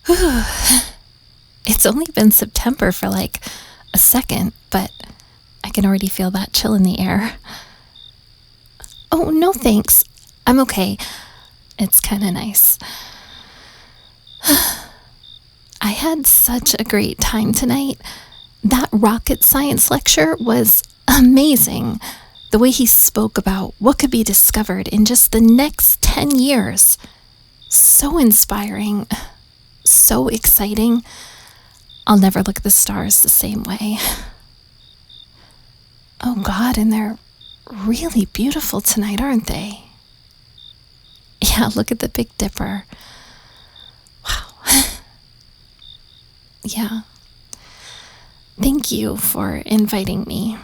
Whew. It's only been September for like a second, but I can already feel that chill in the air. Oh, no thanks. I'm okay. It's kind of nice. I had such a great time tonight. That rocket science lecture was amazing. The way he spoke about what could be discovered in just the next 10 years. So inspiring. So exciting. I'll never look at the stars the same way. Oh God, and they're really beautiful tonight, aren't they? Yeah, look at the Big Dipper. Wow. Yeah. Thank you for inviting me.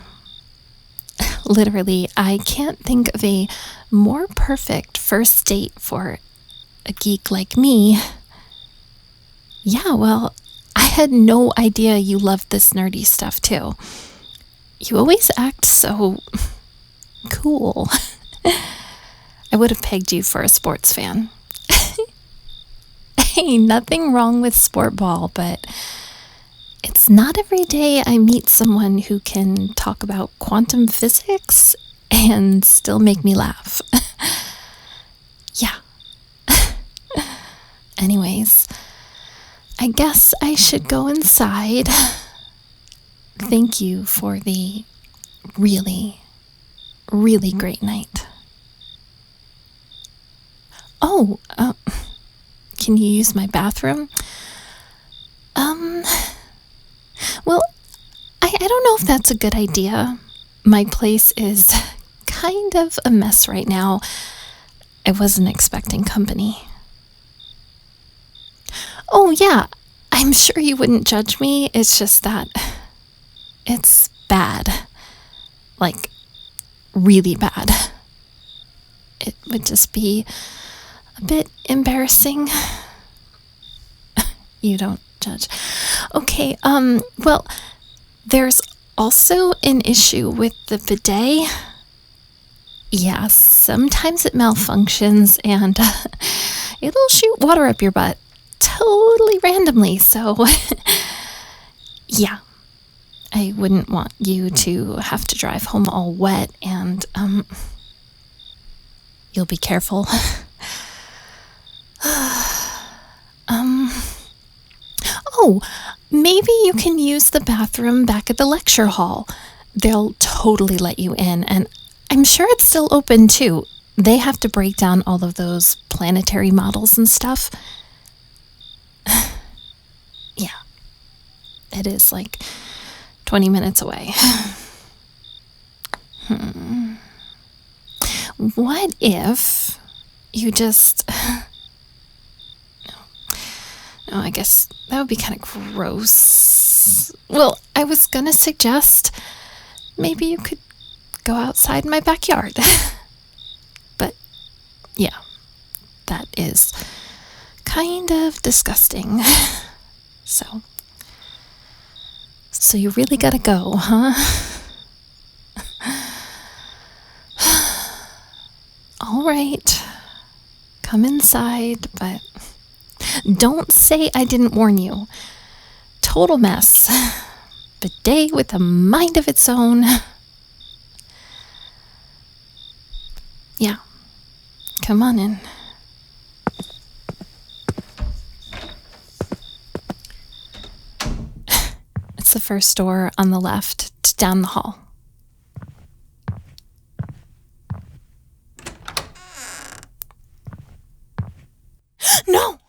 Literally, I can't think of a more perfect first date for a geek like me. Yeah, well, I had no idea you loved this nerdy stuff too. You always act so cool. I would have pegged you for a sports fan. Hey, nothing wrong with sport ball, but it's not every day I meet someone who can talk about quantum physics and still make me laugh. Yeah. Anyways, I guess I should go inside. Thank you for the really, really great night. Oh, can you use my bathroom? Well, I don't know if that's a good idea. My place is kind of a mess right now. I wasn't expecting company. Oh, yeah, I'm sure you wouldn't judge me. It's just that it's bad. Like, really bad. It would just be a bit embarrassing. You don't judge. Okay, well, there's also an issue with the bidet. Yeah, sometimes it malfunctions and it'll shoot water up your butt totally randomly, so yeah. I wouldn't want you to have to drive home all wet and, you'll be careful. Oh, maybe you can use the bathroom back at the lecture hall. They'll totally let you in, and I'm sure it's still open too. They have to break down all of those planetary models and stuff. Yeah, it is like 20 minutes away. What if you just... No, I guess that would be kind of gross. Well, I was gonna suggest maybe you could go outside my backyard. But yeah, that is kind of disgusting. So you really gotta go, huh? All right, come inside, but don't say I didn't warn you. Total mess. Bidet with a mind of its own. Yeah, come on in. It's the first door on the left down the hall. No!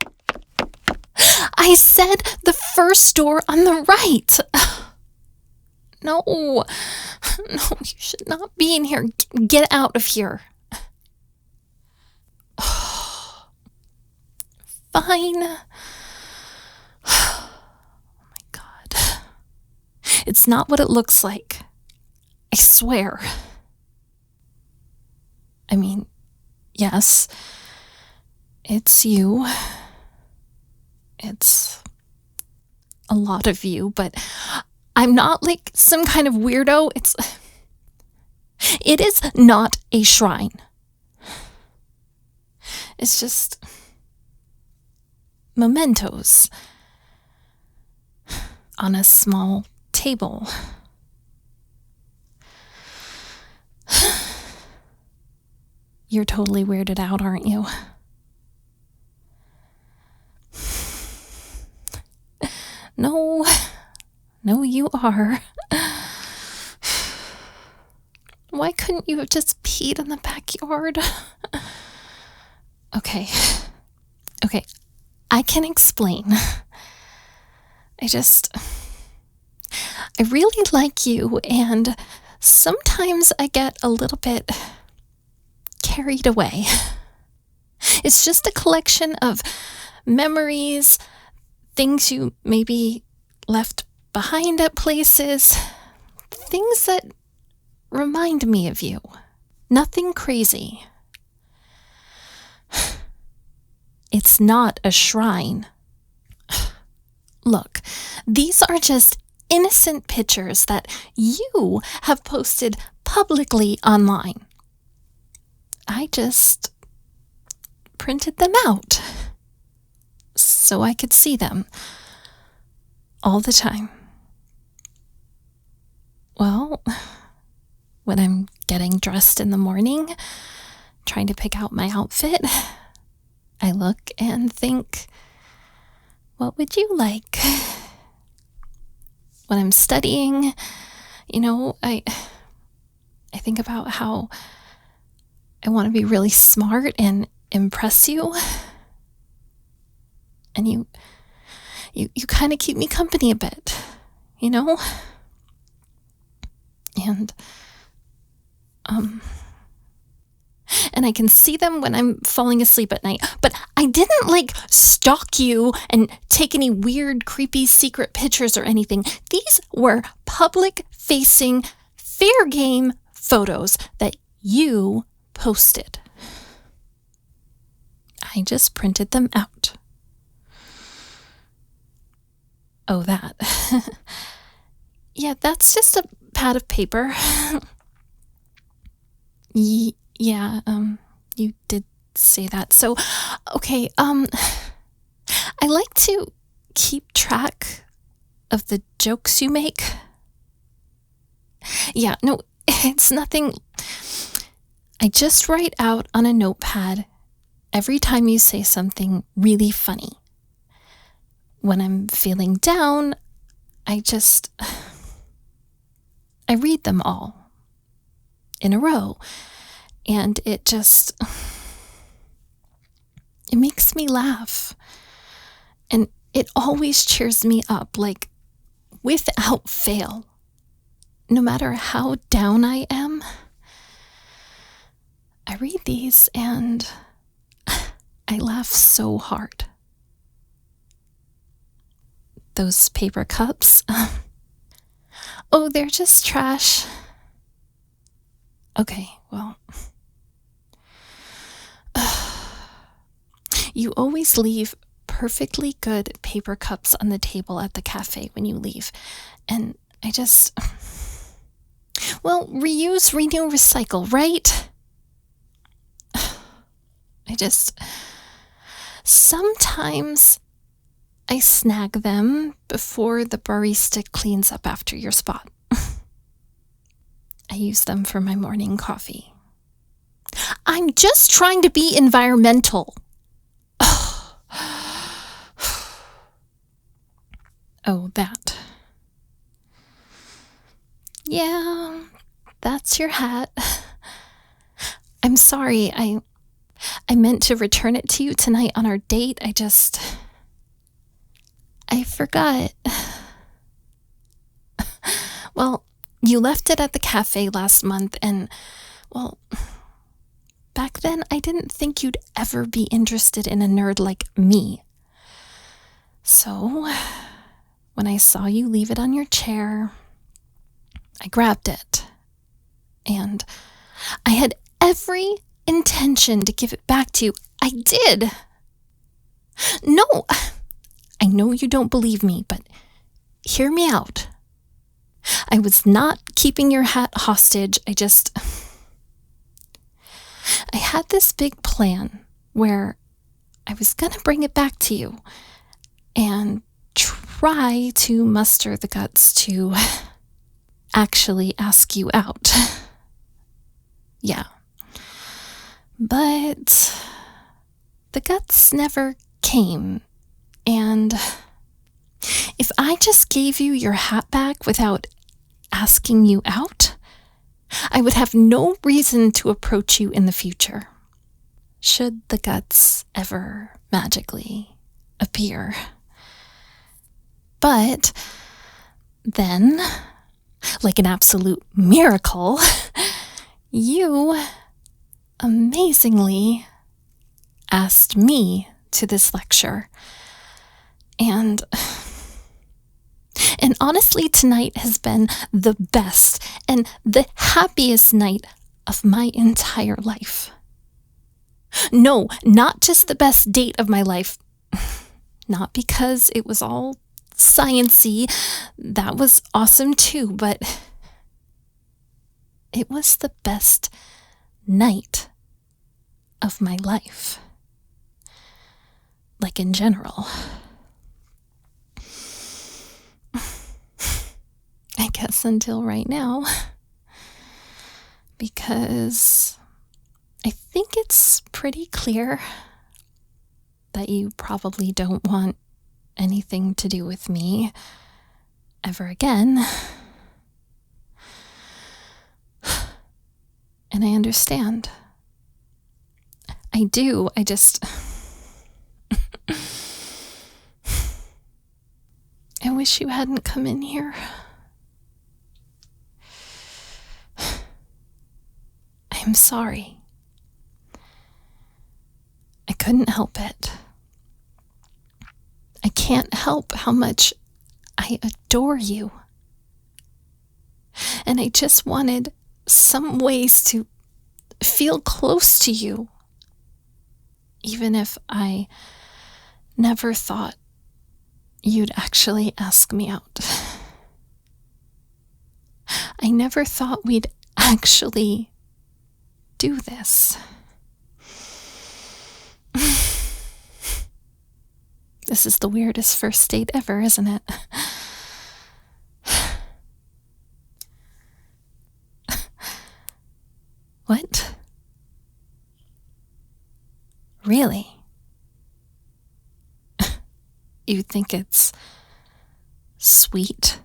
I said the first door on the right. No, you should not be in here. Get out of here. Fine. Oh my God. It's not what it looks like. I swear. I mean, yes, it's you. It's a lot of you, but I'm not like some kind of weirdo. It is not a shrine. It's just mementos on a small table. You're totally weirded out, aren't you? No, you are. Why couldn't you have just peed in the backyard? Okay, I can explain. I really like you, and sometimes I get a little bit carried away. It's just a collection of memories, things you maybe left behind at places, things that remind me of you. Nothing crazy. It's not a shrine. Look, these are just innocent pictures that you have posted publicly online. I just printed them out so I could see them all the time. Well, when I'm getting dressed in the morning, trying to pick out my outfit, I look and think, what would you like? When I'm studying, I think about how I want to be really smart and impress you. And you kind of keep me company a bit, And I can see them when I'm falling asleep at night. But I didn't stalk you and take any weird, creepy, secret pictures or anything. These were public-facing, fair game photos that you posted. I just printed them out. Oh, that. Yeah, that's just a pad of paper. Yeah, you did say that. So, okay, I like to keep track of the jokes you make. Yeah, no, it's nothing. I just write out on a notepad every time you say something really funny. When I'm feeling down, I read them all in a row. And it makes me laugh. And it always cheers me up, without fail. No matter how down I am, I read these and I laugh so hard. Those paper cups, oh, they're just trash. Okay, well, you always leave perfectly good paper cups on the table at the cafe when you leave. And reuse, renew, recycle, right? Sometimes I snag them before the barista cleans up after your spot. I use them for my morning coffee. I'm just trying to be environmental. Oh, that. Yeah, that's your hat. I'm sorry, I meant to return it to you tonight on our date. I forgot. Well, you left it at the cafe last month, and, back then I didn't think you'd ever be interested in a nerd like me. So, when I saw you leave it on your chair, I grabbed it. And I had every intention to give it back to you. I did. No, I know you don't believe me, but hear me out. I was not keeping your hat hostage. I had this big plan where I was gonna bring it back to you and try to muster the guts to actually ask you out. Yeah. But the guts never came, and if I just gave you your hat back without asking you out, I would have no reason to approach you in the future, should the guts ever magically appear. But then, like an absolute miracle, you amazingly asked me to this lecture. And honestly, tonight has been the best and the happiest night of my entire life. No, not just the best date of my life. Not because it was all science-y. That was awesome too, but it was the best night of my life. Like in general. I guess until right now. Because I think it's pretty clear that you probably don't want anything to do with me ever again. And I understand. I do. I just... I wish you hadn't come in here. I'm sorry. I couldn't help it. I can't help how much I adore you. And I just wanted some ways to feel close to you, even if I never thought you'd actually ask me out. I never thought we'd actually do this. This is the weirdest first date ever, isn't it? What? Really? You think it's sweet?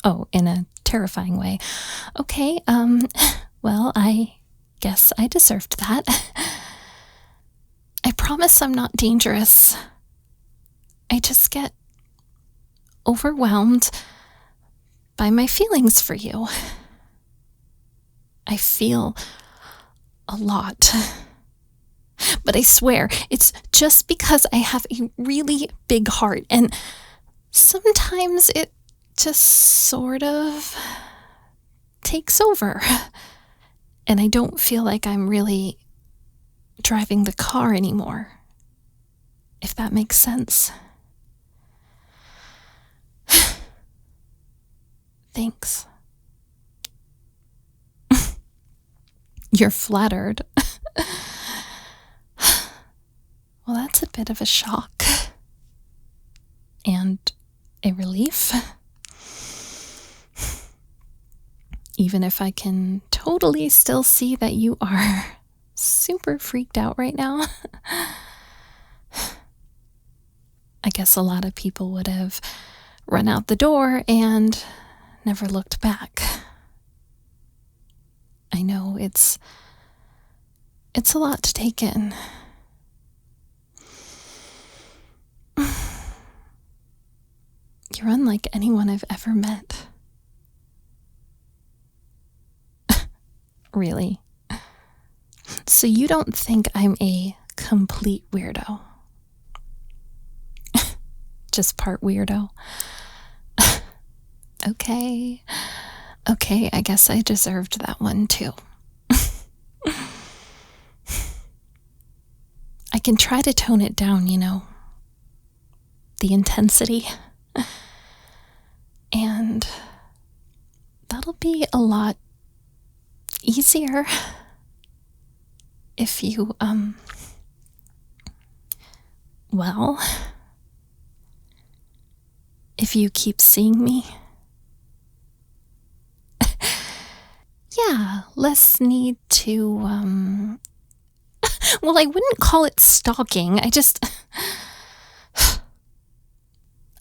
Oh, in a terrifying way. Okay, well, I guess I deserved that. I promise I'm not dangerous. I just get overwhelmed by my feelings for you. I feel a lot. But I swear, it's just because I have a really big heart, and sometimes it just sort of takes over. And I don't feel like I'm really driving the car anymore, if that makes sense. Thanks. You're flattered. Well, that's a bit of a shock. And a relief. Even if I can totally still see that you are super freaked out right now. I guess a lot of people would have run out the door and never looked back. I know it's a lot to take in. You're unlike anyone I've ever met. Really? So you don't think I'm a complete weirdo? Just part weirdo? Okay, I guess I deserved that one too. I can try to tone it down, the intensity. And that'll be a lot easier if you, Well, if you keep seeing me, yeah, less need to, well, I wouldn't call it stalking. I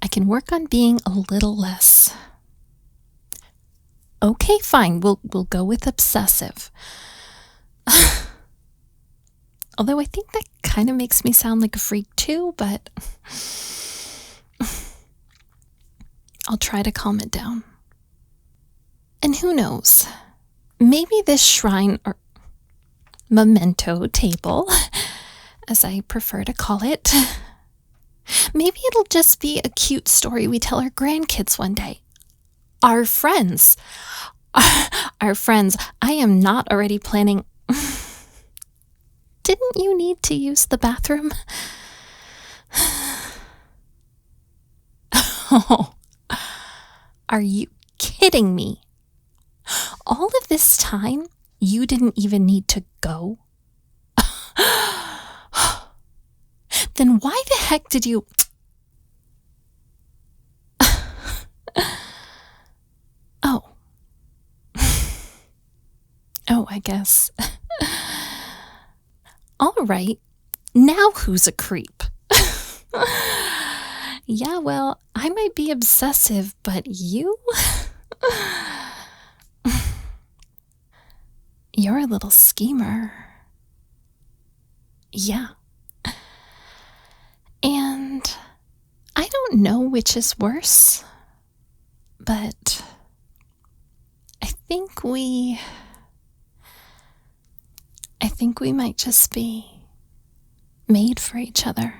can work on being a little less. Okay, fine, we'll go with obsessive. Although I think that kind of makes me sound like a freak too, but I'll try to calm it down. And who knows? Maybe this shrine or memento table, as I prefer to call it, maybe it'll just be a cute story we tell our grandkids one day. Our friends. Our friends. I am not already planning. Didn't you need to use the bathroom? Oh, are you kidding me? All of this time, you didn't even need to go? Then why the heck did you... Oh. Oh, I guess. All right. Now who's a creep? Yeah, well, I might be obsessive, but you? You're a little schemer. Yeah. And I don't know which is worse, but I think we might just be made for each other.